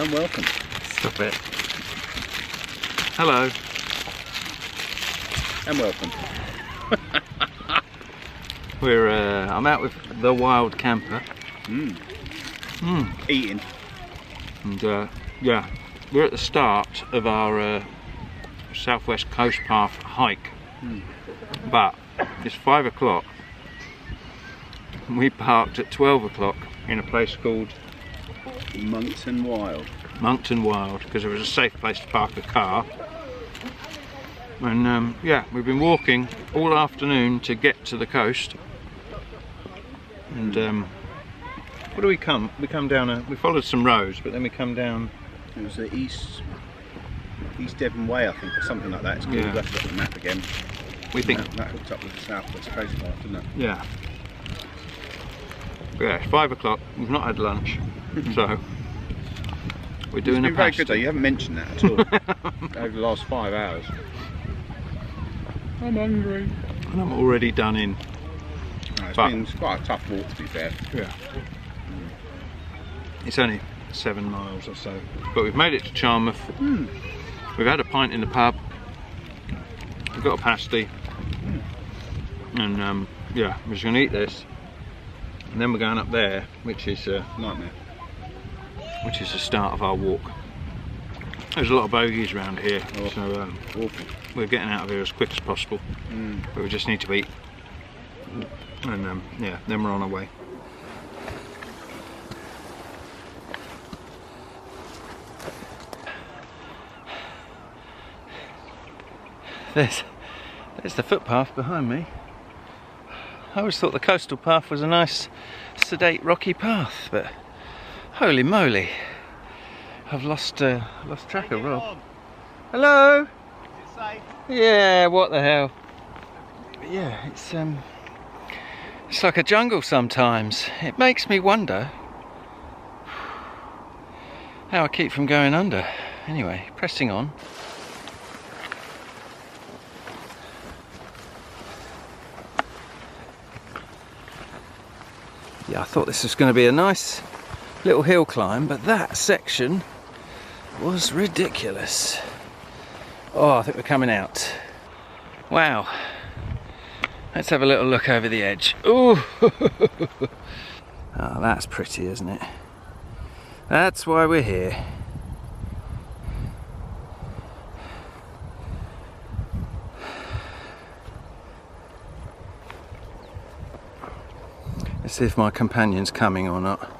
and welcome. Stop it. Hello. And welcome. I'm out with the wild camper. Eating. And yeah, we're at the start of our Southwest Coast Path hike. But it's 5 o'clock. We parked at 12 o'clock in a place called Monkton Wild. Monkton Wild, because it was a safe place to park a car. And yeah, we've been walking all afternoon to get to the coast. And what do we come? We come down we followed some roads, but then we come down. It was the East Devon Way, I think, or something like that. It's good. Yeah. We'll have to look at the map again. We think That hooked up with the Southwest Coast Path, didn't it? yeah. But yeah, it's 5 o'clock. We've not had lunch, so we're doing It's a been very pasta. good though. You haven't mentioned that at all over the last 5 hours. I'm hungry. And I'm already done in. No, it's quite a tough walk, to be fair. Yeah. It's only 7 miles or so, but we've made it to Charmouth. We've had a pint in the pub. We've got a pasty, and yeah, we're just going to eat this, and then we're going up there, which is Nightmare. which is the start of our walk. There's a lot of bogies around here, so Awful. we're getting out of here as quick as possible. But we just need to eat, and yeah, then we're on our way. There's the footpath behind me. I always thought the coastal path was a nice, sedate, rocky path, but holy moly, I've lost track of Rob. Hello. Is it safe? Yeah, what the hell? But yeah, it's like a jungle sometimes. It makes me wonder how I keep from going under. Anyway, pressing on. Yeah, I thought this was going to be a nice little hill climb, but that section was ridiculous. Oh, I think we're coming out. Wow. Let's have a little look over the edge. Ooh. Oh, that's pretty, isn't it? That's why we're here. Let's see if my companion's coming or not.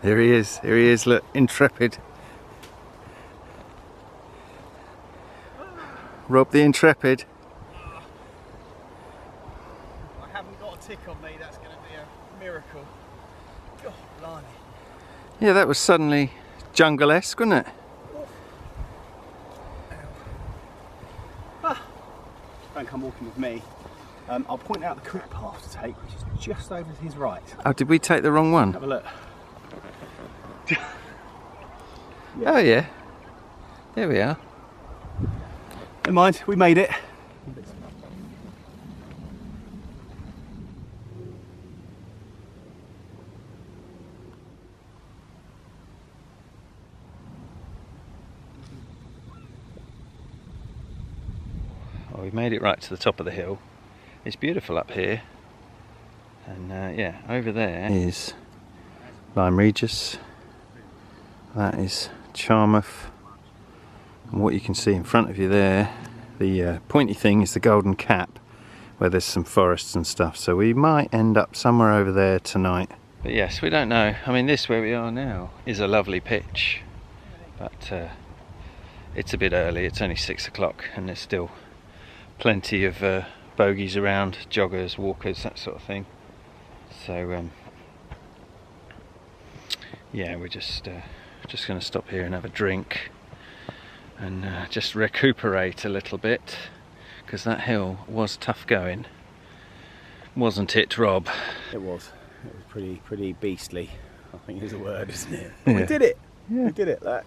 Here he is, look, intrepid. Rob the Intrepid. I haven't got a tick on me, that's going to be a miracle. God, blimey. Yeah, that was suddenly jungle-esque, wasn't it? Don't come walking with me. I'll point out the correct path to take, which is just over to his right. Oh, did we take the wrong one? Have a look. Oh yeah. There we are. Never mind, we made it. Well, we've made it right to the top of the hill. It's beautiful up here. And yeah, over there is Lyme Regis. That is Charmouth. And what you can see in front of you there, the pointy thing is the Golden Cap, where there's some forests and stuff. So we might end up somewhere over there tonight. But yes, we don't know. I mean, this where we are now is a lovely pitch, but it's a bit early. It's only 6 o'clock, and there's still plenty of bogies around, joggers, walkers, that sort of thing. So yeah, we're just going to stop here and have a drink and just recuperate a little bit, because that hill was tough going, wasn't it, Rob? It was pretty beastly, I think is the word, isn't it? Yeah. We did it. Yeah. We did it. Look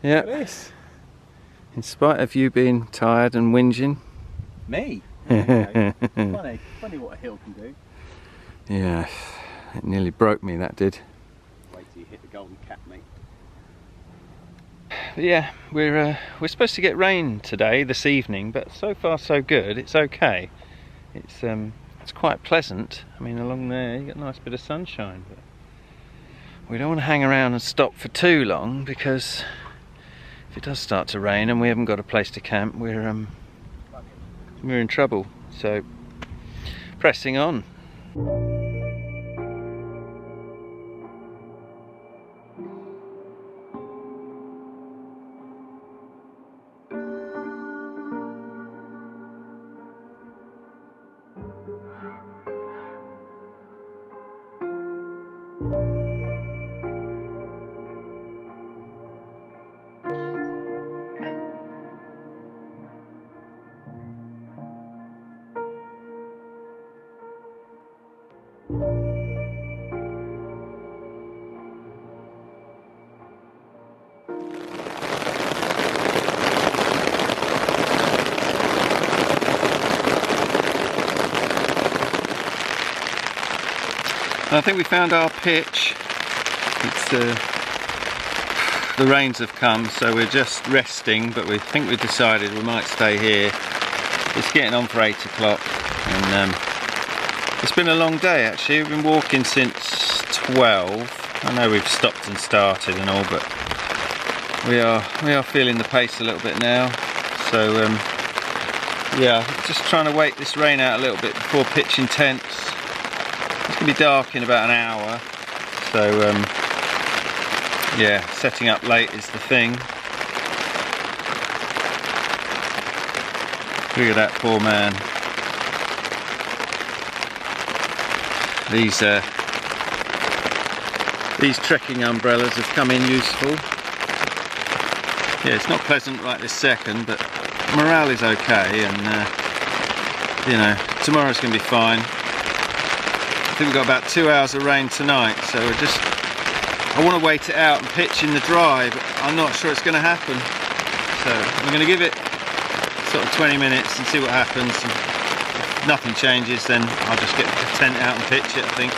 Yeah. at this. In spite of you being tired and whinging. Me? Funny what a hill can do. Yeah, it nearly broke me, that did. hit the golden cap meat. But yeah, we're supposed to get rain today, this evening, but so far so good. It's okay. It's quite pleasant. I mean, along there you get a nice bit of sunshine, but we don't want to hang around and stop for too long, because if it does start to rain and we haven't got a place to camp, we're in trouble. So pressing on. I think we found our pitch. It's the rains have come, so we're just resting, but we think we've decided we might stay here. It's getting on for 8 o'clock, and it's been a long day actually. We've been walking since 12. I know we've stopped and started and all, but we are feeling the pace a little bit now. So yeah, just trying to wait this rain out a little bit before pitching tents. It's going to be dark in about an hour, so yeah, setting up late is the thing. Look at that poor man. These trekking umbrellas have come in useful. Yeah, it's not pleasant right this second, but morale is okay, and you know, tomorrow's going to be fine. I think we've got about 2 hours of rain tonight, so I want to wait it out and pitch in the dry, but I'm not sure it's going to happen. So I'm going to give it sort of 20 minutes and see what happens. And if nothing changes, then I'll just get the tent out and pitch it, I think.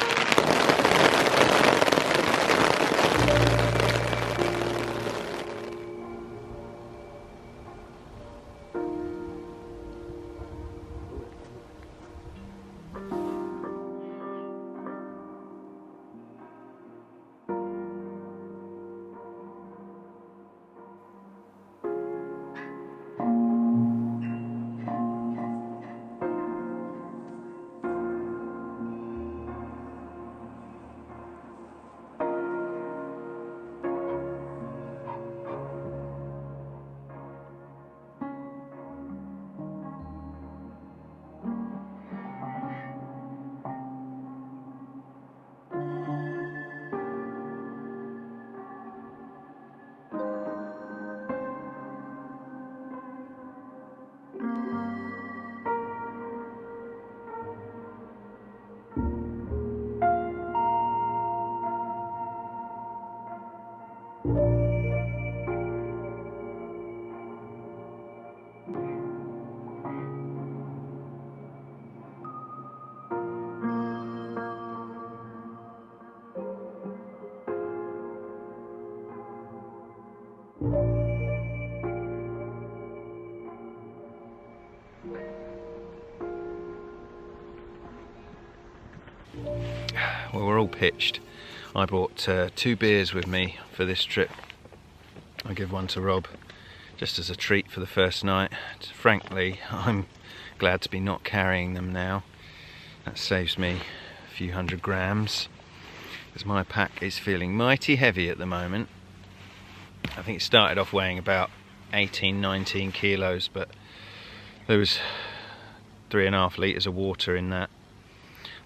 Well, we're all pitched. I brought 2 beers with me for this trip. I'll give one to Rob just as a treat for the first night. Frankly, I'm glad to be not carrying them now. That saves me a few 100 grams, because my pack is feeling mighty heavy at the moment. I think it started off weighing about 18-19 kilos, but there was 3.5 litres of water in that,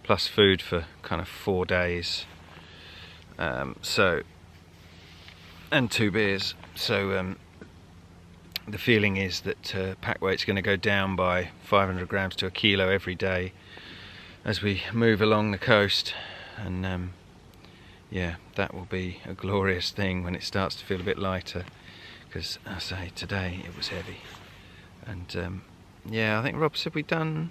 plus food for kind of 4 days, and 2 beers. So the feeling is that pack weight's going to go down by 500 grams to a kilo every day as we move along the coast, and yeah, that will be a glorious thing when it starts to feel a bit lighter, because I say today it was heavy. And yeah, I think Rob said we don't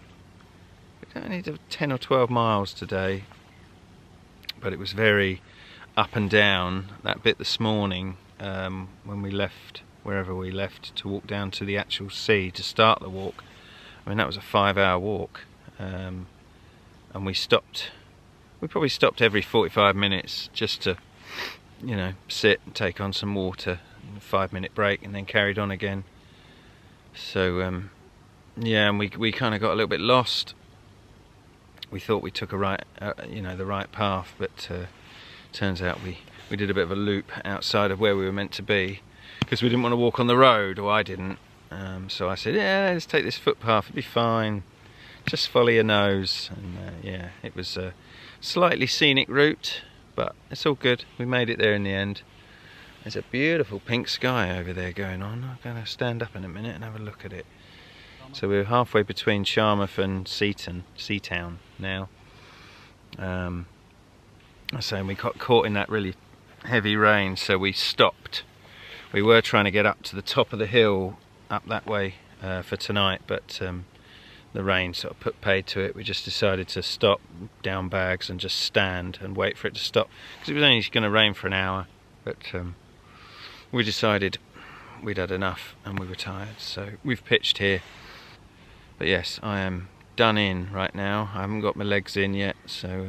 need 10 or 12 miles today, but it was very up and down that bit this morning when we left wherever we left to walk down to the actual sea to start the walk. I mean, that was a 5-hour walk, and we probably stopped every 45 minutes just to, you know, sit and take on some water, a 5-minute break, and then carried on again. So yeah, and we kind of got a little bit lost. We thought we took a right, you know, the right path, but turns out we did a bit of a loop outside of where we were meant to be because we didn't want to walk on the road, or I didn't. So I said, yeah, let's take this footpath, it'll be fine. Just follow your nose. And yeah, it was a slightly scenic route, but it's all good. We made it there in the end. There's a beautiful pink sky over there going on. I'm going to stand up in a minute and have a look at it. So we're halfway between Charmouth and Seatown now. So we got caught in that really heavy rain, so we stopped. We were trying to get up to the top of the hill up that way for tonight, but the rain sort of put paid to it. We just decided to stop, down bags, and just stand and wait for it to stop, because it was only going to rain for an hour. But we decided we'd had enough and we were tired, so we've pitched here. But yes, I am done in right now. I haven't got my legs in yet, so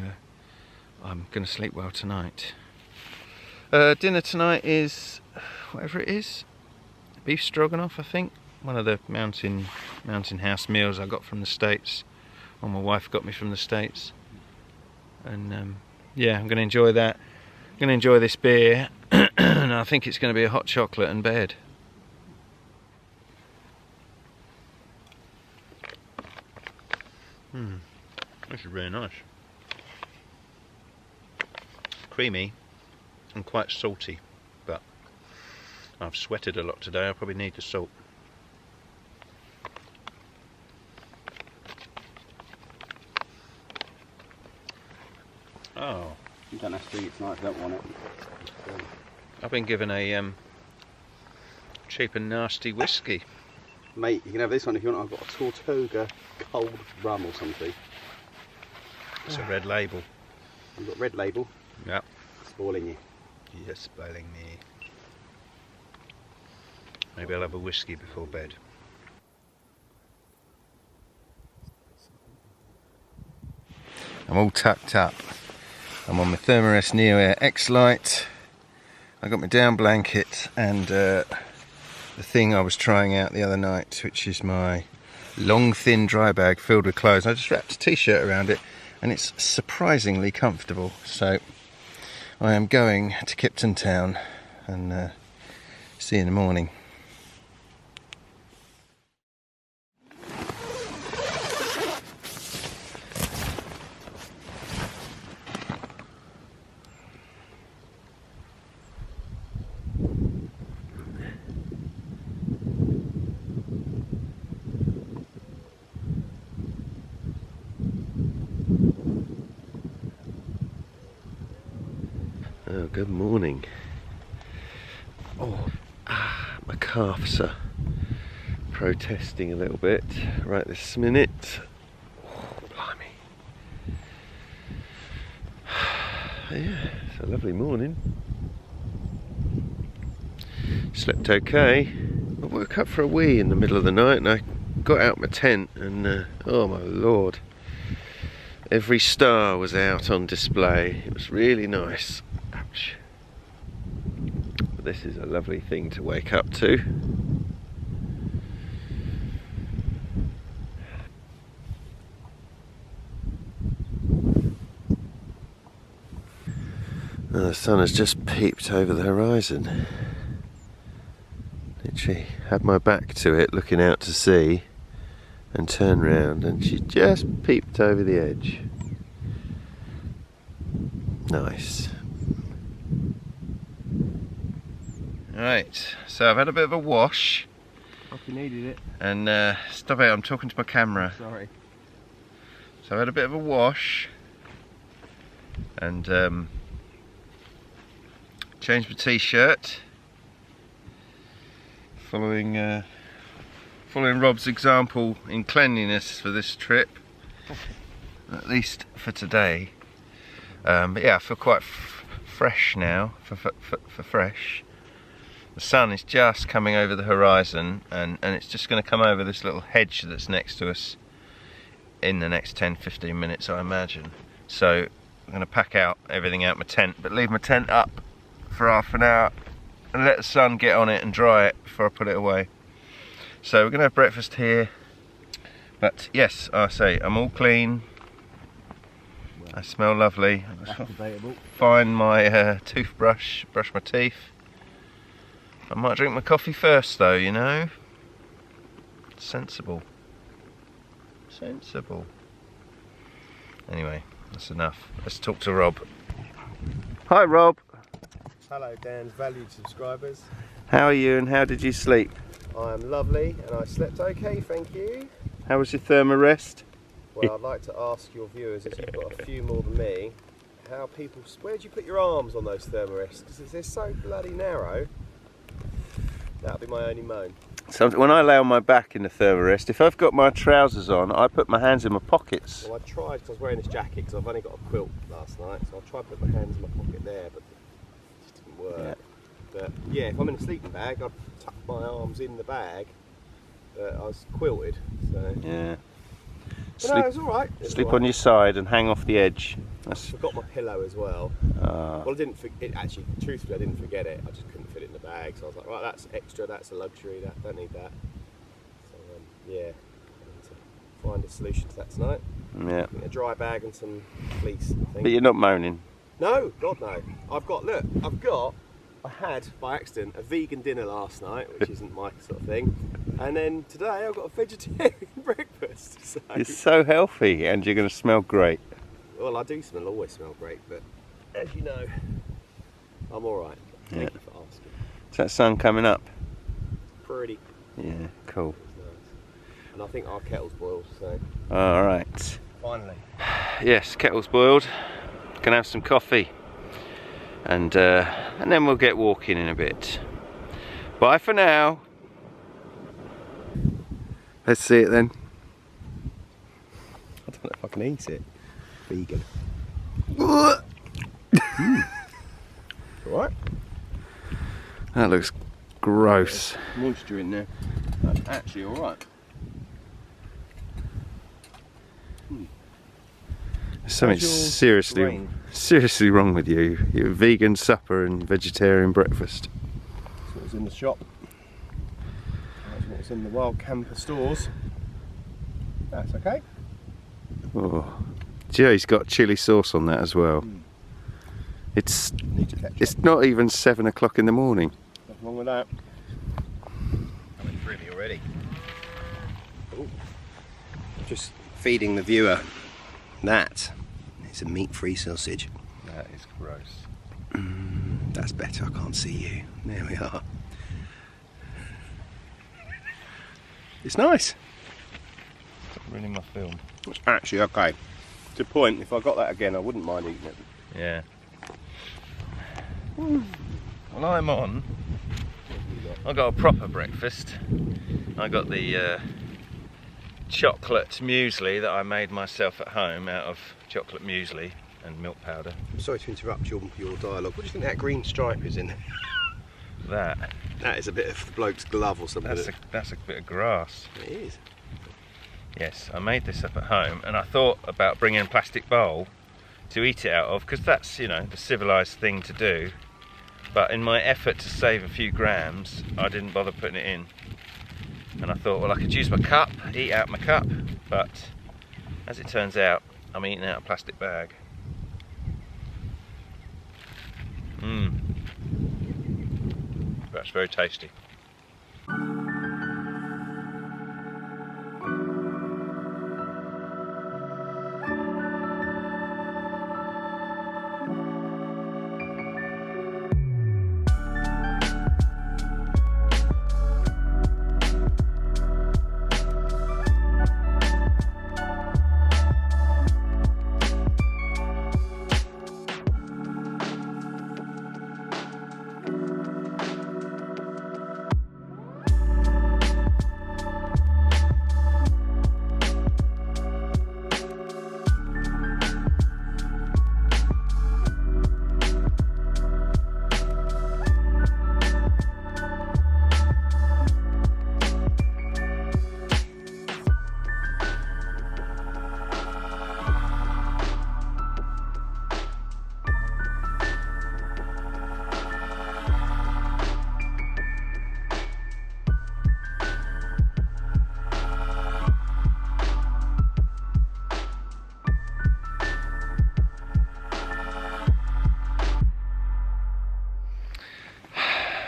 I'm going to sleep well tonight. Dinner tonight is whatever it is, beef stroganoff, I think. One of the mountain house meals I got from the States, or my wife got me from the States. And yeah, I'm going to enjoy that. I'm going to enjoy this beer, and I think it's going to be a hot chocolate and bed. This is really nice. Creamy and quite salty, but I've sweated a lot today. I probably need the salt. Oh, You don't have to drink it tonight if you don't want it. I've been given a cheap and nasty whiskey. Mate, you can have this one if you want. I've got a Tortuga cold rum or something. It's a red label. I've got red label. Yep. Spoiling you. You're spoiling me. Maybe I'll have a whiskey before bed. I'm all tucked up. I'm on my Thermarest Neo Air X Lite. I got my down blanket and the thing I was trying out the other night, which is my long thin dry bag filled with clothes. I just wrapped a t-shirt around it and it's surprisingly comfortable. So I am going to Kipton Town and see you in the morning. Oh, good morning. My calves are protesting a little bit right this minute. Oh, blimey. Yeah, it's a lovely morning. Slept okay. I woke up for a wee in the middle of the night and I got out my tent and oh my lord, every star was out on display. It was really nice. Ouch. But this is a lovely thing to wake up to. Oh, the sun has just peeped over the horizon. Literally had my back to it looking out to sea and turned round and she just peeped over the edge. Nice. Right, so I've had a bit of a wash. Hope you needed it. And stop it, I'm talking to my camera. Sorry. So I've had a bit of a wash and changed my t-shirt, following Rob's example in cleanliness for this trip, at least for today. But yeah, I feel quite fresh now, for fresh. The sun is just coming over the horizon, and it's just going to come over this little hedge that's next to us in the next 10-15 minutes, I imagine. So I'm going to pack everything out my tent, but leave my tent up for half an hour and let the sun get on it and dry it before I put it away. So we're going to have breakfast here. But yes, I say, I'm all clean. I smell lovely. Find my toothbrush, brush my teeth. I might drink my coffee first though, you know. Sensible. Sensible. Anyway, that's enough. Let's talk to Rob. Hi Rob. Hello Dan's valued subscribers. How are you and how did you sleep? I am lovely and I slept okay, thank you. How was your thermarest? Well, I'd like to ask your viewers, as you've got a few more than me, how people, where do you put your arms on those thermarests? Because they're so bloody narrow. That'll be my only moan. So when I lay on my back in the thermarest, if I've got my trousers on, I put my hands in my pockets. Well, I tried, because I was wearing this jacket, because I've only got a quilt last night, so I tried to put my hands in my pocket there, but it just didn't work. Yeah. But yeah, if I'm in a sleeping bag, I'd tuck my arms in the bag, but I was quilted, so... Yeah. But no, it was alright. Sleep on your side and hang off the edge. I forgot my pillow as well. Well, I didn't actually, truthfully, I didn't forget it. I just couldn't fit it in the bag. So I was like, right, that's extra, that's a luxury, don't need that. So, yeah, I need to find a solution to that tonight. Yeah. A dry bag and some fleece, I think. But you're not moaning. No, God no. I had, by accident, a vegan dinner last night, which isn't my sort of thing. And then today I've got a vegetarian breakfast. So. You're so healthy and you're going to smell great. Well, I do always smell great, but as you know, I'm alright. Thank you for asking. Is that sun coming up? Pretty. Yeah, cool. Nice. And I think our kettle's boiled, so. Alright. Finally. Yes, kettle's boiled. Gonna have some coffee. And then we'll get walking in a bit. Bye for now. Let's see it then. I don't know if I can eat it. Vegan. Alright. That looks gross. Moisture in there. That's actually alright. There's something seriously wrong with you. Your vegan supper and vegetarian breakfast. That's what was in the shop. That's what was in the wild camper stores. That's okay. Oh, Joe's got chili sauce on that as well. It's not even 7 o'clock in the morning. Nothing wrong with that. I'm really already. Ooh. Just feeding the viewer. That is a meat-free sausage. That is gross. That's better, I can't see you. There we are. It's nice. Stop ruining my film. It's actually okay. To the point, if I got that again, I wouldn't mind eating it. Yeah. Well, I'm on. I got a proper breakfast. I got the chocolate muesli that I made myself at home out of chocolate muesli and milk powder. I'm sorry to interrupt your dialogue. What do you think that green stripe is in? That That is a bit of the bloke's glove or something. that's a bit of grass. It is. Yes, I made this up at home and I thought about bringing a plastic bowl to eat it out of because that's, you know, the civilised thing to do. But in my effort to save a few grams, I didn't bother putting it in. And I thought, well, I could use my cup, eat out my cup, but as it turns out, I'm eating out a plastic bag. That's very tasty.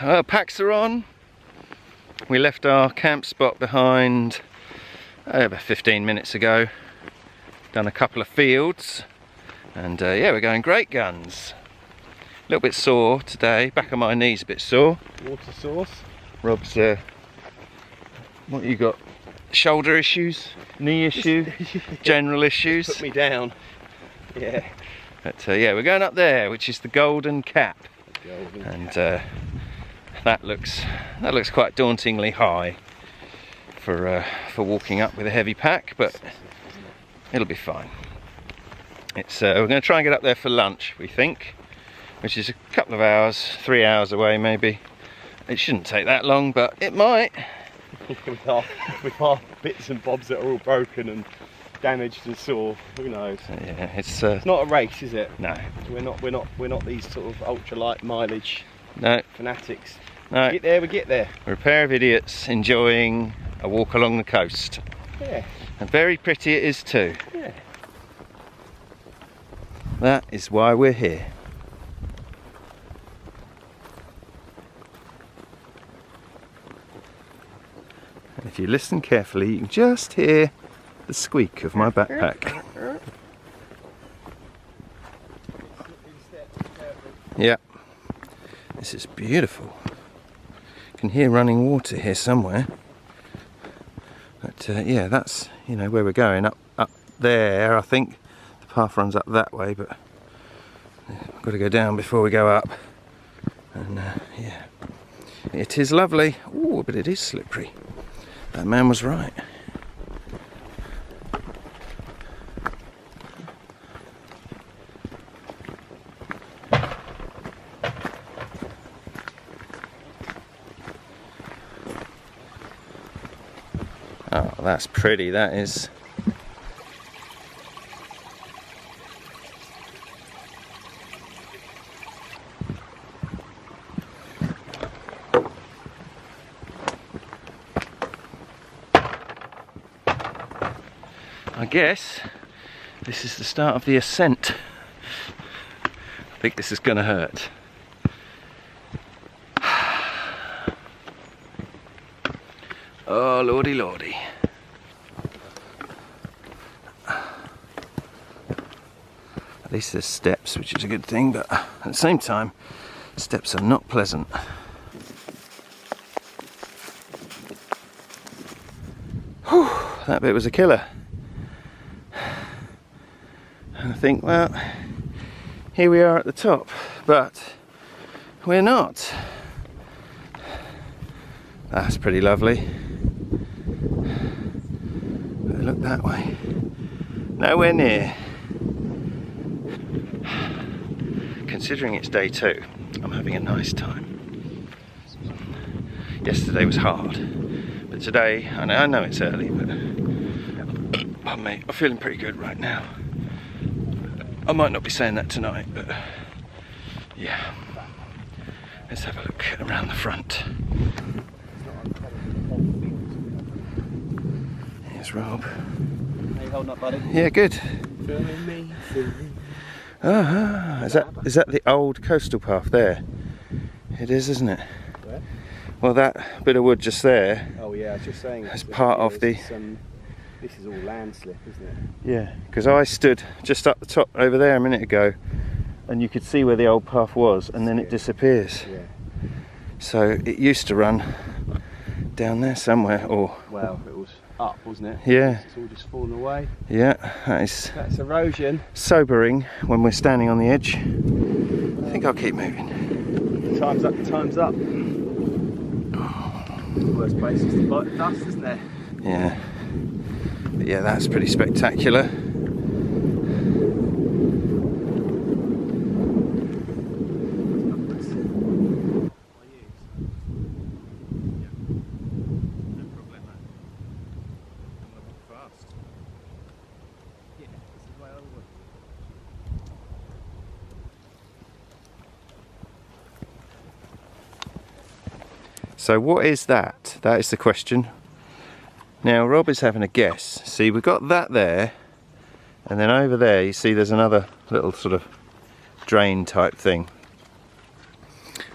Well, packs are on. We left our camp spot behind over 15 minutes ago. Done a couple of fields, and yeah, we're going great guns. A little bit sore today, back of my knees a bit sore. Water source. Rob's, what you got? Shoulder issues, knee issue, general issues. Put me down. Yeah. But yeah, we're going up there, which is the Golden Cap, and that looks quite dauntingly high for walking up with a heavy pack, but it'll be fine. It's we're going to try and get up there for lunch, we think, which is a couple of hours, 3 hours away maybe. It shouldn't take that long, but it might. with our bits and bobs that are all broken and damaged and sore, who knows? Yeah, it's not a race, is it? No. We're not these sort of ultra light mileage fanatics. No. We get there. We're a pair of idiots enjoying a walk along the coast. Yeah. And very pretty it is too. Yeah. That is why we're here. And if you listen carefully, you can just hear the squeak of my backpack. Yeah, this is beautiful. You can hear running water here somewhere. But yeah, that's, you know, where we're going, up there. I think the path runs up that way, but we've got to go down before we go up. And yeah, it is lovely. Ooh, but it is slippery. That man was right. Oh, that's pretty, that is. I guess this is the start of the ascent. I think this is going to hurt. Oh, lordy, lordy. At least there's steps, which is a good thing, but at the same time, steps are not pleasant. Whew, that bit was a killer. And I think, well, here we are at the top, but we're not. That's pretty lovely. But look that way. Nowhere near. Considering it's day 2, I'm having a nice time. Yesterday was hard, but today, I know it's early, but pardon me, I'm feeling pretty good right now. I might not be saying that tonight, but yeah. Let's have a look around the front. Here's Rob. How you holding up, buddy? Yeah, good. Filming me. Ah, is that the old coastal path there? It is, isn't it? Where? Well, that bit of wood just there. Oh yeah, I was just saying. As part of the. This is all landslip, isn't it? Yeah, because I stood just up the top over there a minute ago, and you could see where the old path was, and then it disappears. Yeah. So it used to run down there somewhere, or. Well, it was up, wasn't it? Yeah. It's all just fallen away. Yeah, that's erosion. sobering when we're standing on the edge. I think I'll keep moving. Time's up. Time's up. The worst place is the dust, isn't there? Yeah. But yeah, that's pretty spectacular. So what is that? That is the question. Now Rob is having a guess. See, we've got that there, and then over there you see there's another little sort of drain type thing.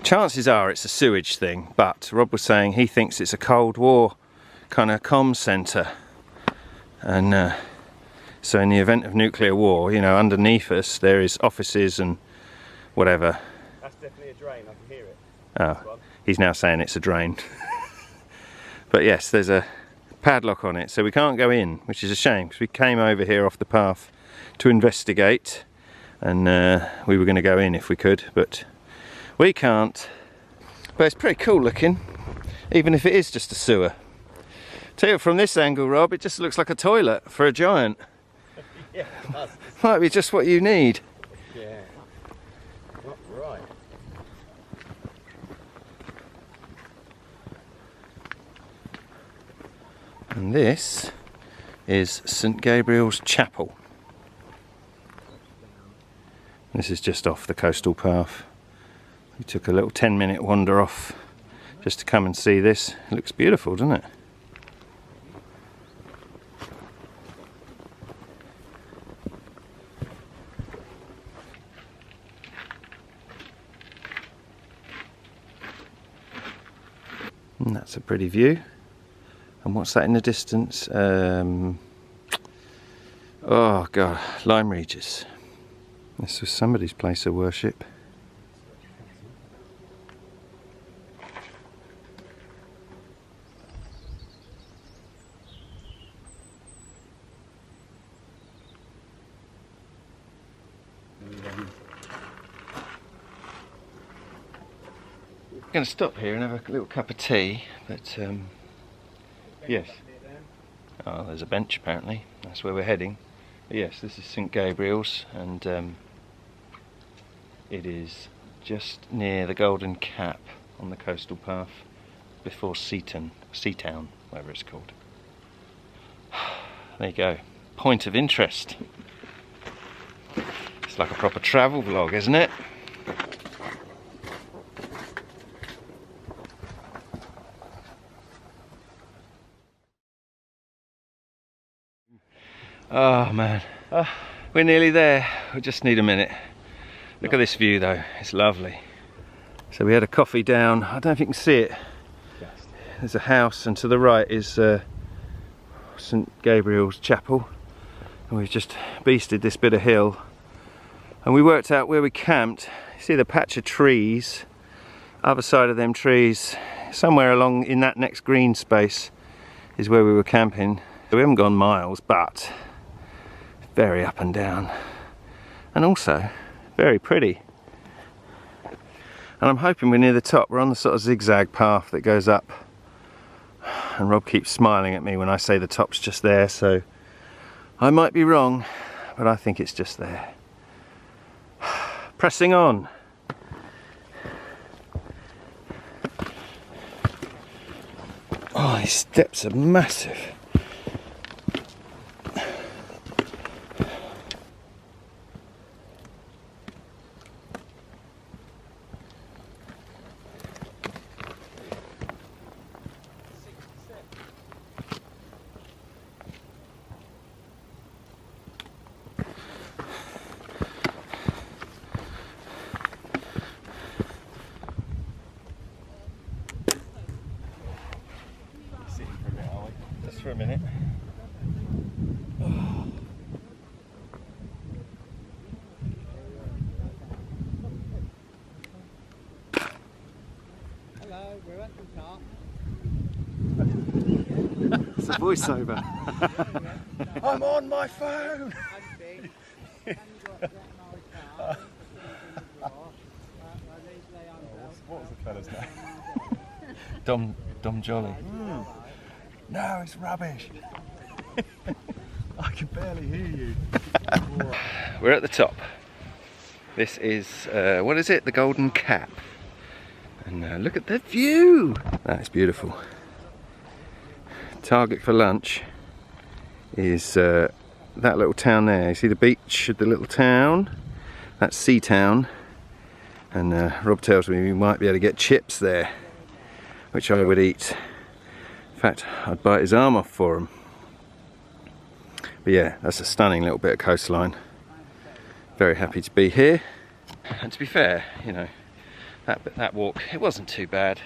chances are it's a sewage thing, but Rob was saying he thinks it's a Cold War kind of comm centre. And so in the event of nuclear war, you know, underneath us there is offices and whatever. That's definitely a drain, I can hear it. Oh, he's now saying it's a drain. But yes, there's a padlock on it, so we can't go in, which is a shame, because we came over here off the path to investigate, and we were going to go in if we could, but we can't. But it's pretty cool looking, even if it is just a sewer. Tell you, from this angle, Rob, it just looks like a toilet for a giant. Yeah, it does. Might be just what you need. Yeah. Not right. And this is St Gabriel's Chapel. This is just off the coastal path. We took a little 10-minute wander off just to come and see this. It looks beautiful, doesn't it? And that's a pretty view. And what's that in the distance? Oh God, Lyme Regis. This was somebody's place of worship. I'm going to stop here and have a little cup of tea, but yes. Oh, there's a bench apparently. That's where we're heading. But yes, this is St Gabriel's, and it is just near the Golden Cap on the coastal path before Seatown, whatever it's called. There you go. Point of interest. It's like a proper travel vlog, isn't it? Oh man, we're nearly there. We just need a minute. Look at this view though, it's lovely. So we had a coffee down, I don't know if you can see it. There's a house, and to the right is St Gabriel's Chapel. And we've just beasted this bit of hill. And we worked out where we camped. You see the patch of trees, other side of them trees, somewhere along in that next green space is where we were camping. We haven't gone miles, but very up and down, and also very pretty. And I'm hoping we're near the top. We're on the sort of zigzag path that goes up, and Rob keeps smiling at me when I say the top's just there, so I might be wrong, but I think it's just there. Pressing on. Oh, these steps are massive. For a minute. Hello, we're at the top. It's a voiceover. I'm on my phone. What was the fella's name? Dom Jolly. No, it's rubbish. I can barely hear you. We're at the top. This is, what is it? The Golden Cap. And look at the view! That is beautiful. Target for lunch is that little town there. You see the beach of the little town? That's Seatown. And Rob tells me we might be able to get chips there, which I would eat. In fact, I'd bite his arm off for him. But yeah, that's a stunning little bit of coastline. Very happy to be here. And to be fair, you know, that walk, it wasn't too bad.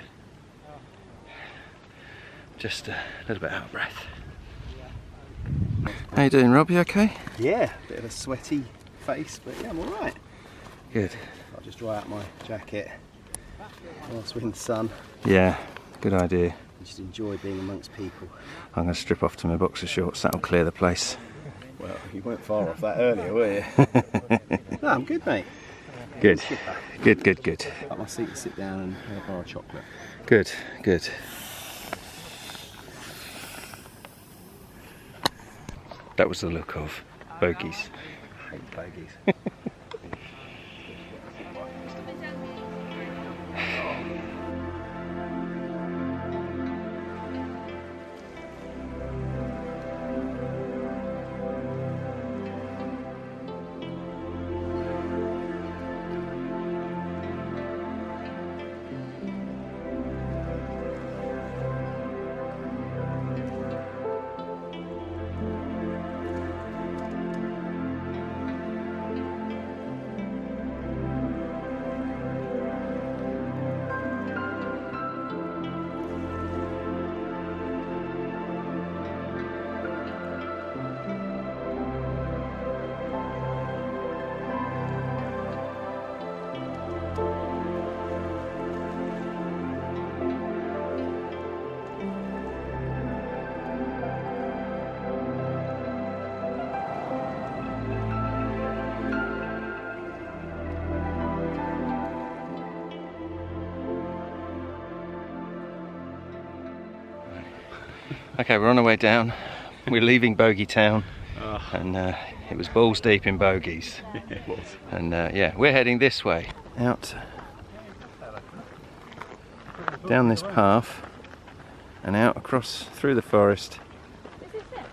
Just a little bit out of breath. How you doing, Rob? You okay? Yeah, bit of a sweaty face, but yeah, I'm alright. Good. I'll just dry out my jacket whilst we're in the sun. Yeah, good idea. And just enjoy being amongst people. I'm going to strip off to my boxer shorts, that'll clear the place. Well, you weren't far off that earlier, were you? No, I'm good, mate. Good. Good, good, good. Up my seat and sit down and have a bar of chocolate. Good, good. That was the look of bogies. I hate bogies. Okay, we're on our way down. We're leaving Bogey Town, and it was balls deep in bogies. It was. And yeah, we're heading this way, out down this path and out across through the forest,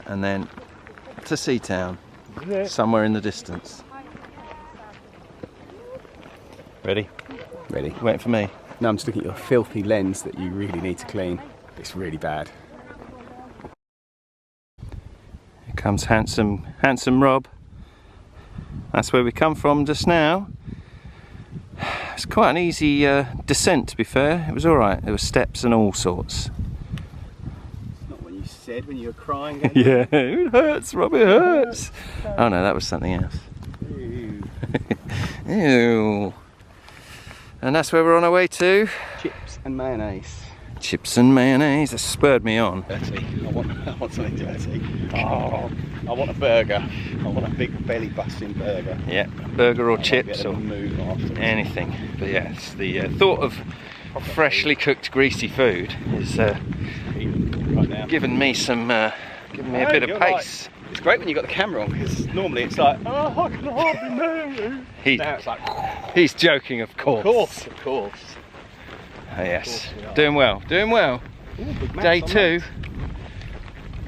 and then to Seatown, somewhere in the distance. Ready? Ready. Waiting for me. No, I'm just looking at your filthy lens that you really need to clean. It's really bad. Here comes handsome Rob. That's where we come from just now. It's quite an easy descent, to be fair. It was alright. There were steps and all sorts. Not what you said when you were crying. Yeah, it hurts, Rob, it hurts. Oh no, that was something else. Ew. Ew. And that's where we're on our way to. Chips and mayonnaise. Chips and mayonnaise. That spurred me on. Dirty. I want something dirty. Oh, I want a burger. I want a big belly busting burger. Yeah, burger or I chips or move afterwards. anything. But yeah, it's the thought of freshly cooked greasy food is Right now. giving me a bit of pace. It's great when you've got the camera on, because normally it's like, oh, I can hardly move. Now it's like, He's joking, of course. of course. Oh, yes, Of course we are. doing well. Ooh, big max Day on 2, that.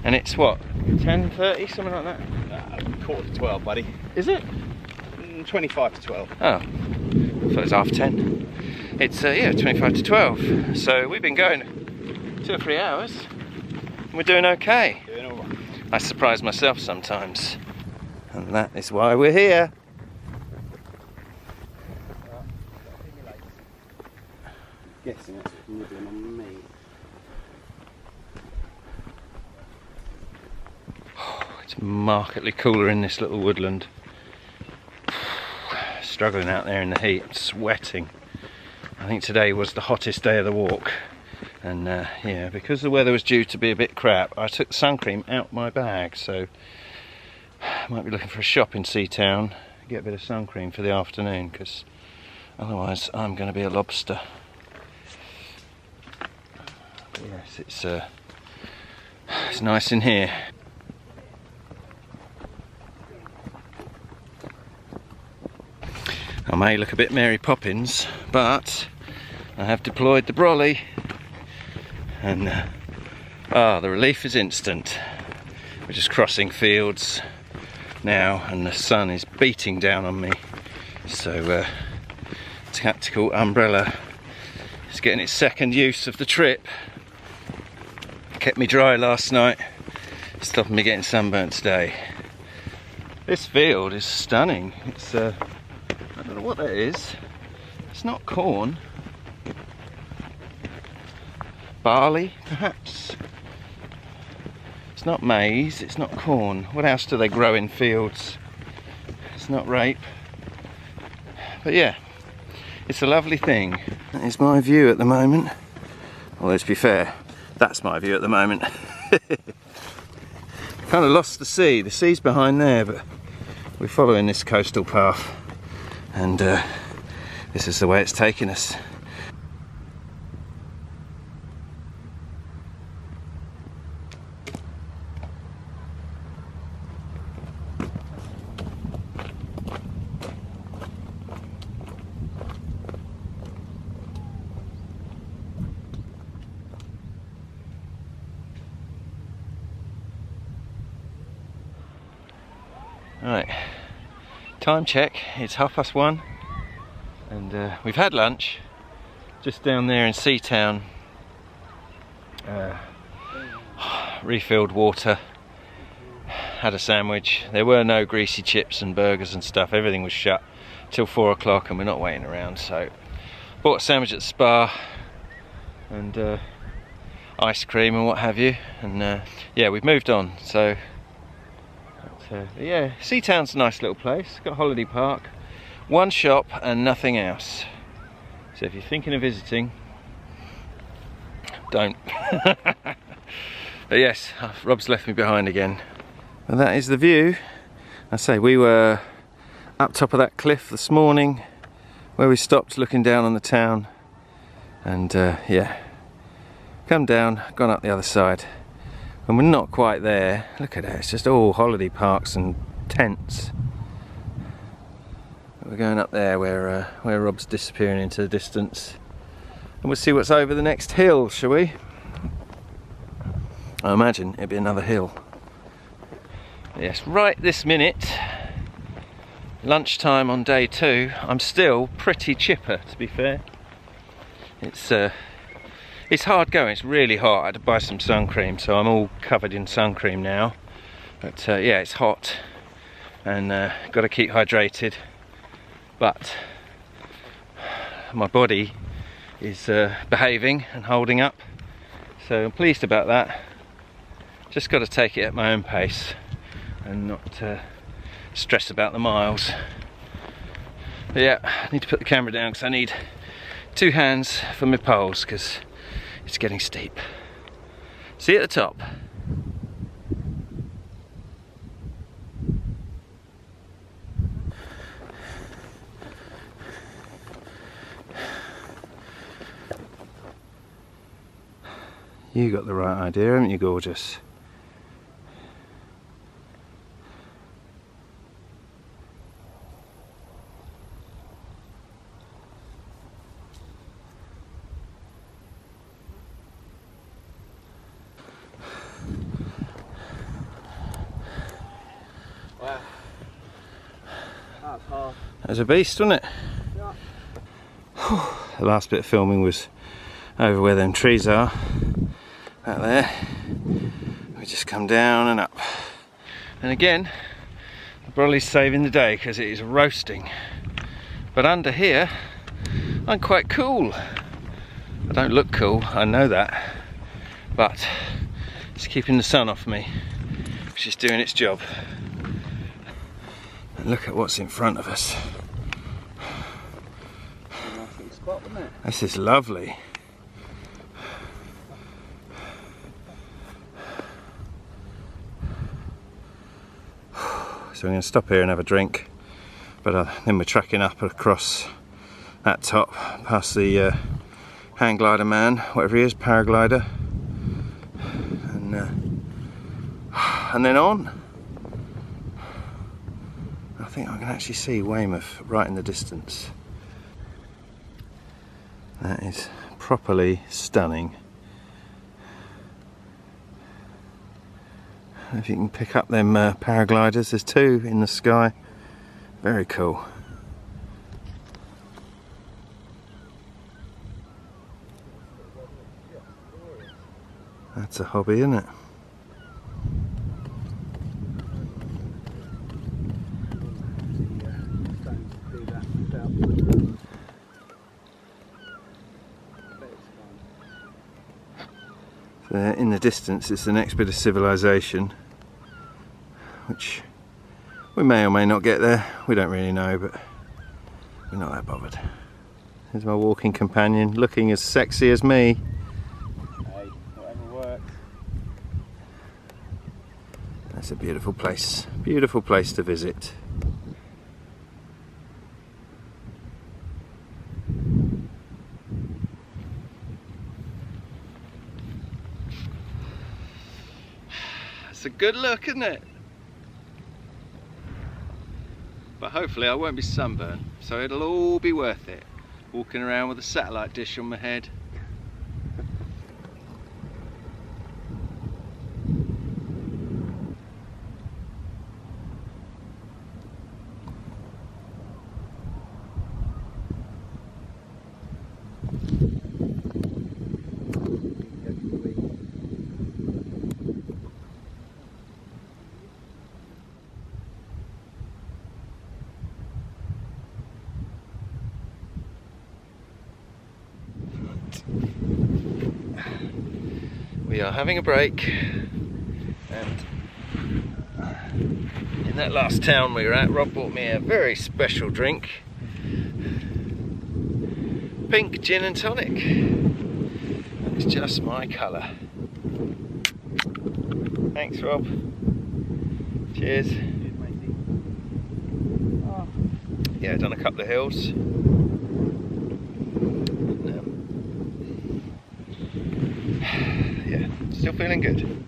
and it's what, 10:30, something like that. Quarter to 12, buddy. Is it? 25 to 12. Oh, I thought it was half 10. It's yeah, 25 to 12. So we've been going 2 or 3 hours, and we're doing okay. Doing all right. I surprise myself sometimes, and that is why we're here. Guessing that's what you're doing on me. It's markedly cooler in this little woodland. Struggling out there in the heat, sweating. I think today was the hottest day of the walk, and yeah, because the weather was due to be a bit crap, I took the sun cream out my bag, so I might be looking for a shop in Seatown, get a bit of sun cream for the afternoon, because otherwise I'm going to be a lobster. But yes, it's nice in here. I may look a bit Mary Poppins, but I have deployed the brolly, and the relief is instant. We're just crossing fields now, and the sun is beating down on me, so tactical umbrella is getting its second use of the trip. Kept me dry last night, stopping me getting sunburnt today. This field is stunning. It's I don't know what that is. It's not corn. barley, perhaps. It's not maize, it's not corn. What else do they grow in fields? It's not rape. But yeah, it's a lovely thing. That is my view at the moment. Well, let's be fair, that's my view at the moment. Kind of lost the sea. The sea's behind there, but we're following this coastal path, and this is the way it's taking us. Right, time check, it's 1:30 and we've had lunch just down there in Seatown. Refilled water, had a sandwich. There were no greasy chips and burgers and stuff, everything was shut till 4 o'clock and we're not waiting around, so bought a sandwich at the spa and ice cream and what have you, and yeah, we've moved on. So yeah, Seatown's a nice little place, got a holiday park, one shop and nothing else. So if you're thinking of visiting, don't. But yes, Rob's left me behind again. And that is the view. I say, we were up top of that cliff this morning where we stopped looking down on the town, and yeah, come down, gone up the other side. And we're not quite there. Look at it, it's just all holiday parks and tents. We're going up there where Rob's disappearing into the distance. And we'll see what's over the next hill, shall we? I imagine it'll be another hill. Yes, right this minute, lunchtime on day 2, I'm still pretty chipper, to be fair. It's hard going, it's really hot. I had to buy some sun cream, so I'm all covered in sun cream now. But yeah, it's hot and got to keep hydrated. But my body is behaving and holding up, so I'm pleased about that. Just got to take it at my own pace and not stress about the miles. But yeah, I need to put the camera down because I need 2 hands for my poles because it's getting steep. See you at the top. You got the right idea, haven't you, gorgeous? Wow. That's hard. That was a beast, wasn't it? Yeah. The last bit of filming was over where them trees are. Out there. We just come down and up. And again, the brolly's saving the day because it is roasting. But under here, I'm quite cool. I don't look cool, I know that. But it's keeping the sun off me, which is doing its job. And look at what's in front of us. Nice little spot, isn't it? This is lovely. So I'm going to stop here and have a drink, but then we're tracking up across that top, past the hang glider man, whatever he is, paraglider, and then on. I think I can actually see Weymouth right in the distance. That is properly stunning. If you can pick up them paragliders, there's 2 in the sky. Very cool. That's a hobby, isn't it? There in the distance is the next bit of civilization, which we may or may not get there. We don't really know, but we're not that bothered. Here's my walking companion, looking as sexy as me. Hey, whatever works. That's a beautiful place to visit. It's a good look, isn't it? But hopefully I won't be sunburned, so it'll all be worth it. Walking around with a satellite dish on my head. We are having a break, and in that last town we were at, Rob bought me a very special drink, pink gin and tonic. It's just my colour. Thanks, Rob. Cheers. Yeah, done a couple of hills. Yeah, still feeling good.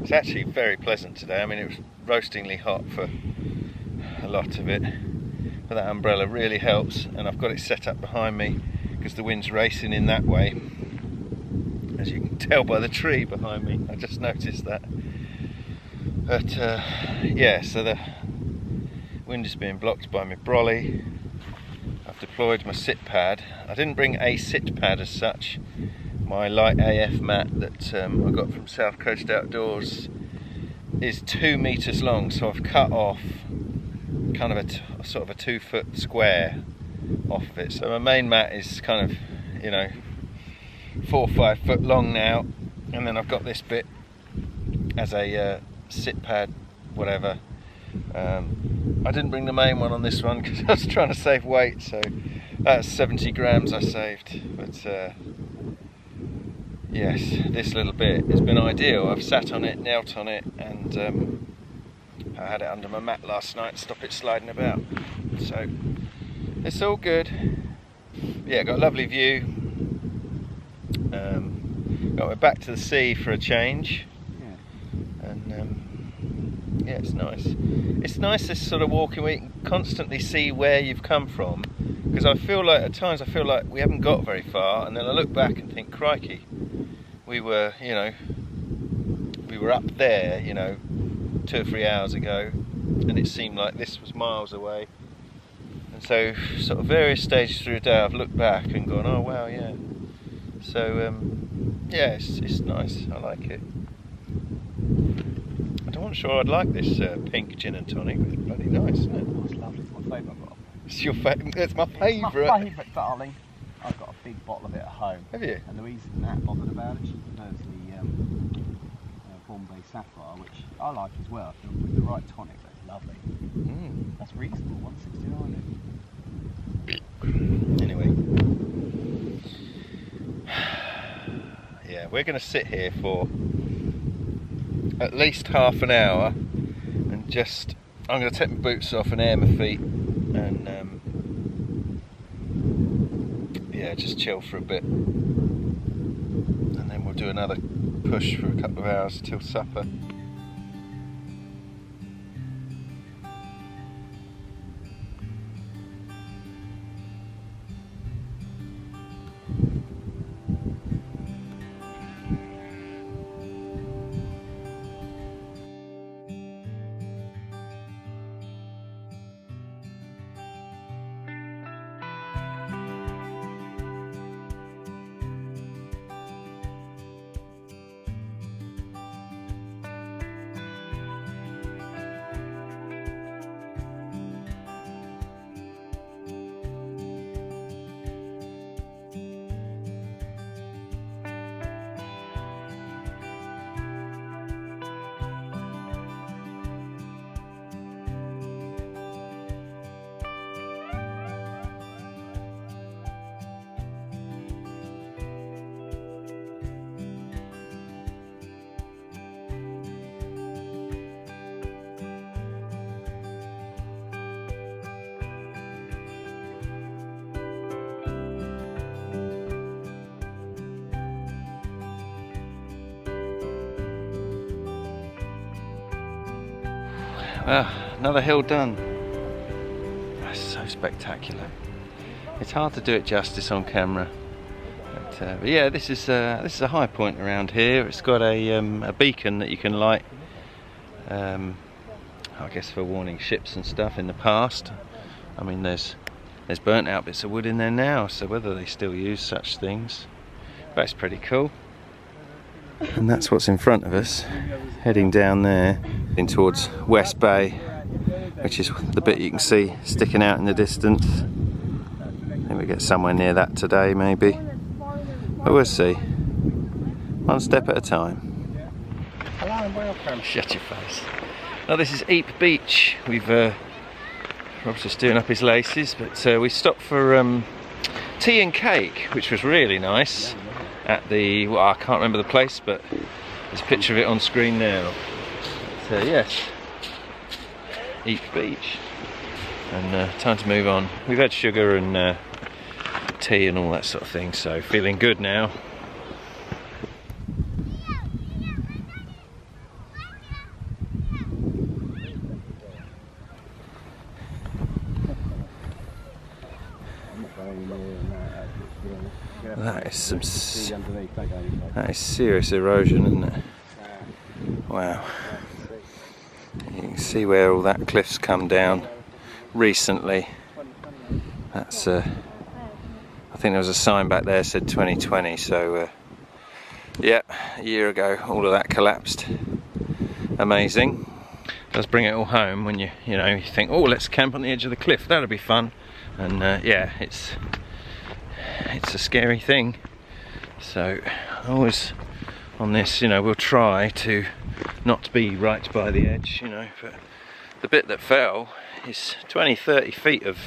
It's actually very pleasant today. I mean, it was roastingly hot for a lot of it, but that umbrella really helps, and I've got it set up behind me because the wind's racing in that way, as you can tell by the tree behind me. I just noticed that. But yeah, so the wind is being blocked by my brolly. I've deployed my sit pad. I didn't bring a sit pad as such. My light AF mat that I got from South Coast Outdoors is 2 meters long, so I've cut off kind of a sort of a 2 foot square off of it. So my main mat is kind of, you know, 4 or 5 foot long now, and then I've got this bit as a sit pad, whatever. I didn't bring the main one on this one because I was trying to save weight, so that's 70 grams I saved. But yes, this little bit has been ideal. I've sat on it, knelt on it, and I had it under my mat last night to stop it sliding about. So it's all good. Yeah, got a lovely view. Got my back to the sea for a change. Yeah, it's nice. It's nice this sort of walking where you can constantly see where you've come from, because I feel like at times we haven't got very far, and then I look back and think, crikey, we were up there, 2 or 3 hours ago, and it seemed like this was miles away. And so sort of various stages through the day I've looked back and gone, oh wow, yeah. So yeah, it's nice. I like it. I wasn't sure I'd like this pink gin and tonic. It's bloody nice, isn't it? It's lovely. It's my favourite I've got. It's your favourite. It's my favourite. My favourite, darling. I've got a big bottle of it at home. Have you? And Louise isn't that bothered about it. She prefers the Bombay Sapphire, which I like as well. I feel with the right tonic, that's lovely. That's reasonable. $1.69. Anyway, yeah, we're going to sit here for at least half an hour and I'm going to take my boots off and air my feet and yeah, just chill for a bit, and then we'll do another push for a couple of hours till supper. Well, another hill done. That's so spectacular. It's hard to do it justice on camera. But yeah, this is a high point around here. It's got a beacon that you can light, I guess for warning ships and stuff in the past. I mean, there's burnt out bits of wood in there now, so whether they still use such things, but it's pretty cool. And that's what's in front of us, heading down there in towards West Bay, which is the bit you can see sticking out in the distance. I think we get somewhere near that today, maybe. But we'll see. One step at a time. Hello and welcome. Shut your face. Now this is Eype Beach. Rob's just doing up his laces, but we stopped for tea and cake, which was really nice. At the, well, I can't remember the place, but there's a picture of it on screen now. So yes, Eype Beach. And time to move on. We've had sugar and tea and all that sort of thing, so feeling good now. That is that is serious erosion, isn't it? Wow. You can see where all that cliff's come down recently. That's I think there was a sign back there that said 2020, so yeah, a year ago all of that collapsed. Amazing. Does bring it all home when you think, oh, let's camp on the edge of the cliff, that'll be fun. And yeah, it's a scary thing. So always on this, we'll try to not be right by the edge, but the bit that fell is 20-30 feet of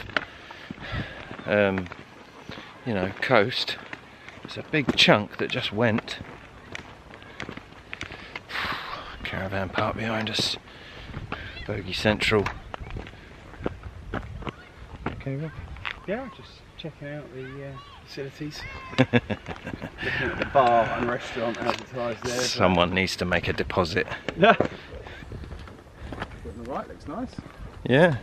coast. It's a big chunk that just went. Caravan park behind us, bogey central. Okay, Rob? Yeah, just checking out the facilities. Looking at the bar and restaurant advertised there. Someone needs to make a deposit. Yeah. On the right, looks nice. Yeah.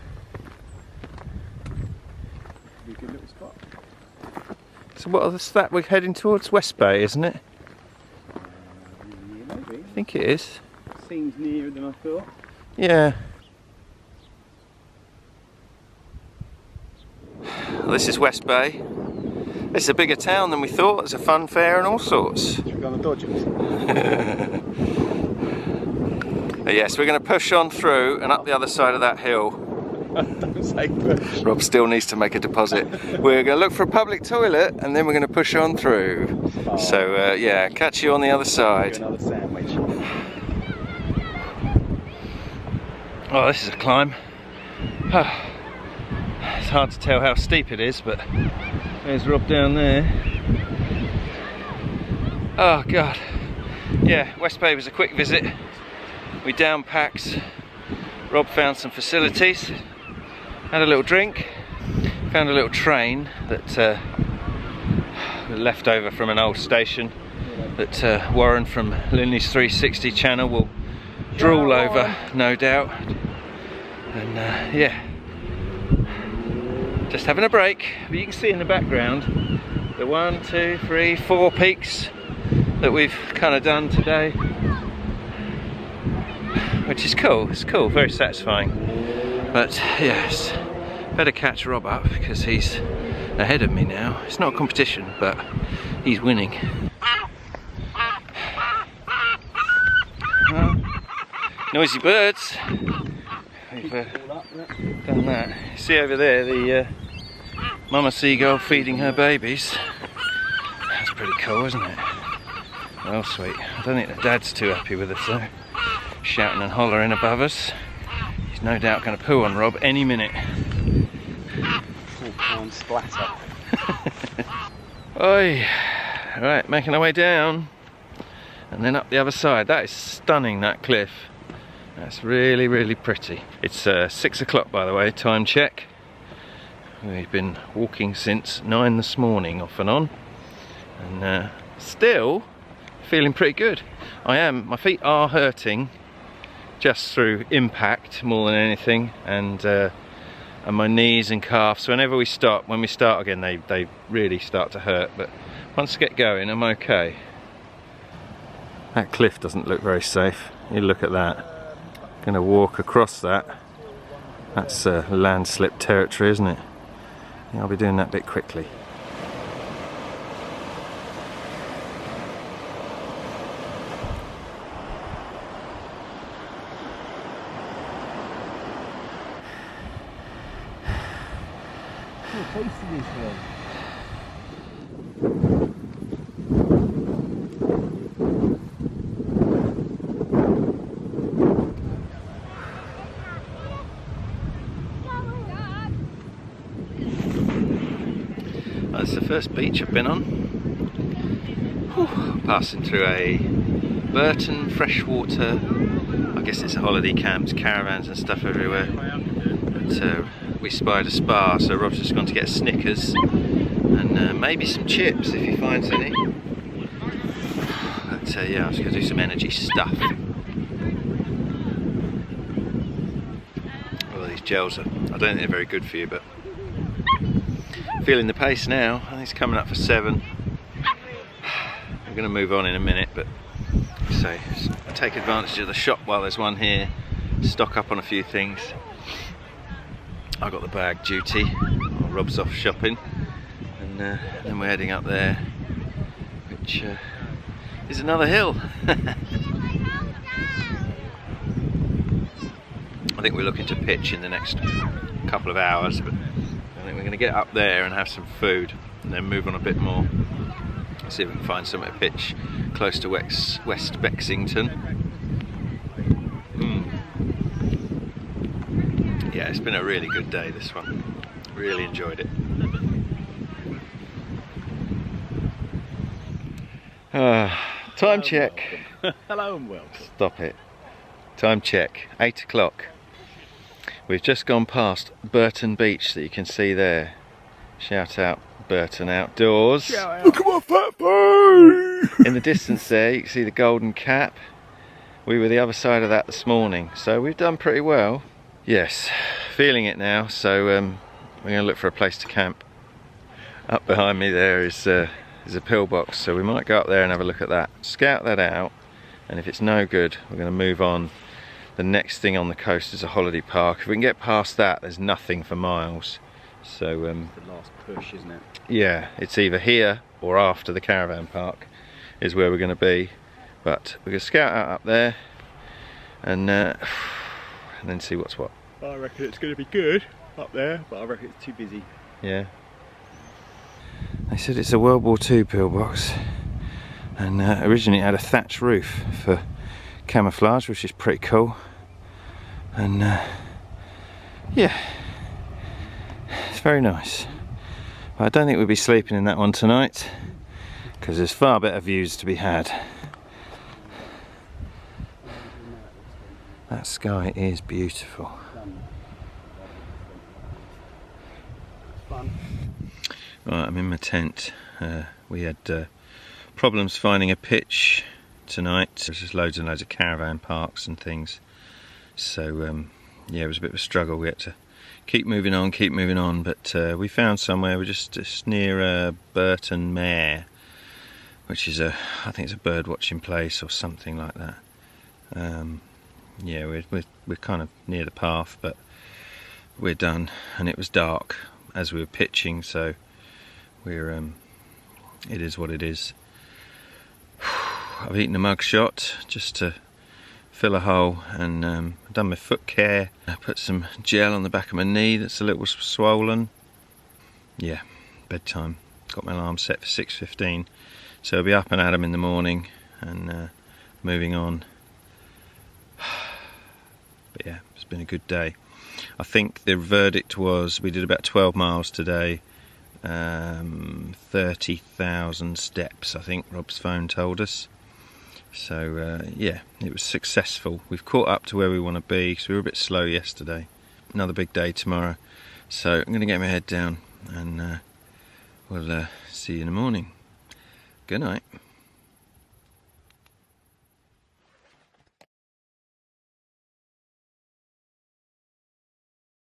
Be a good little spot. So what's that? We're heading towards West Bay, isn't it? Yeah, maybe. I think it is. Seems nearer than I thought. Yeah. Well, this is West Bay. It's a bigger town than we thought. There's a fun fair and all sorts. Should we go on the Dodgers? Yes, we're going to push on through and up the other side of that hill. Don't say push. Rob still needs to make a deposit. We're going to look for a public toilet and then we're going to push on through. Oh. So yeah, catch you on the other side. Do another sandwich. Oh, this is a climb. It's hard to tell how steep it is, but there's Rob down there. Oh God. Yeah, West Bay was a quick visit. We down packs. Rob found some facilities, had a little drink, found a little train that left over from an old station that Warren from Linley's 360 channel will drool over, no doubt. And yeah, just having a break. But you can see in the background the 1, 2, 3, 4 peaks that we've kind of done today, which is cool. It's cool, very satisfying. But yes, better catch Rob up because he's ahead of me now. It's not a competition, but he's winning. Well, noisy birds. We've done that. You see over there the mama seagull feeding her babies. That's pretty cool, isn't it? Well, sweet. I don't think the dad's too happy with us though. Shouting and hollering above us. He's no doubt going to poo on Rob any minute. Full pound splatter. Oi! Right, making our way down. And then up the other side. That is stunning, that cliff. That's really, really pretty. It's 6 o'clock, by the way, time check. We've been walking since 9 this morning, off and on. And still feeling pretty good. My feet are hurting just through impact more than anything, and my knees and calves. Whenever we stop, when we start again, they really start to hurt. But once I get going, I'm okay. That cliff doesn't look very safe. You look at that. Gonna walk across that. That's landslip territory, isn't it? I think I'll be doing that bit quickly. How tasty these feel. That's the first beach I've been on. Whew. Passing through a Burton, Freshwater. I guess it's a holiday camps, caravans and stuff everywhere. But we spied a spa, so Rob's just gone to get Snickers and maybe some chips if he finds any. But yeah, I was going to do some energy stuff. Well, these gels are, I don't think they're very good for you, but feeling the pace now. I think it's coming up for 7. We're going to move on in a minute, but so take advantage of the shop while there's one here, stock up on a few things. I got the bag duty, Rob's off shopping, and then we're heading up there, which is another hill. I think we're looking to pitch in the next couple of hours, but I think we're going to get up there and have some food and then move on a bit more. See if we can find somewhere to pitch close to West Bexington. Yeah, it's been a really good day, this one. Really enjoyed it. Time check. Hello and welcome. Stop it. Time check. 8 o'clock. We've just gone past Burton Beach that you can see there. Shout out Burton Outdoors. Look at my fat boy! In the distance there you can see the Golden Cap. We were the other side of that this morning, so we've done pretty well. Yes, feeling it now, so we're going to look for a place to camp. Up behind me there is a pillbox, so we might go up there and have a look at that. Scout that out, and if it's no good, we're going to move on. The next thing on the coast is a holiday park. If we can get past that, there's nothing for miles. So the last push, isn't it? Yeah, it's either here or after the caravan park is where we're going to be. But we're going to scout out up there and then see what's what. I reckon it's going to be good up there, but I reckon it's too busy. Yeah. They said it's a World War II pillbox, and originally it had a thatch roof for camouflage, which is pretty cool. And yeah, it's very nice. But I don't think we'll be sleeping in that one tonight, because there's far better views to be had. That sky is beautiful. Right, I'm in my tent. We had problems finding a pitch tonight. There's just loads and loads of caravan parks and things. So yeah, it was a bit of a struggle. We had to keep moving on, but we found somewhere. We're just near Burton Mare, which is I think it's a bird watching place or something like that. Yeah, we're kind of near the path, but we're done, and it was dark as we were pitching, so we're it is what it is. I've eaten a mug shot just to fill a hole, and I've done my foot care. I put some gel on the back of my knee that's a little swollen. Yeah, bedtime. Got my alarm set for 6:15, so I'll be up and at 'em in the morning and moving on. But yeah, it's been a good day. I think the verdict was we did about 12 miles today, 30,000 steps, I think Rob's phone told us. So yeah, it was successful. We've caught up to where we want to be because we were a bit slow yesterday. Another big day tomorrow, so I'm going to get my head down and we'll see you in the morning. Good night.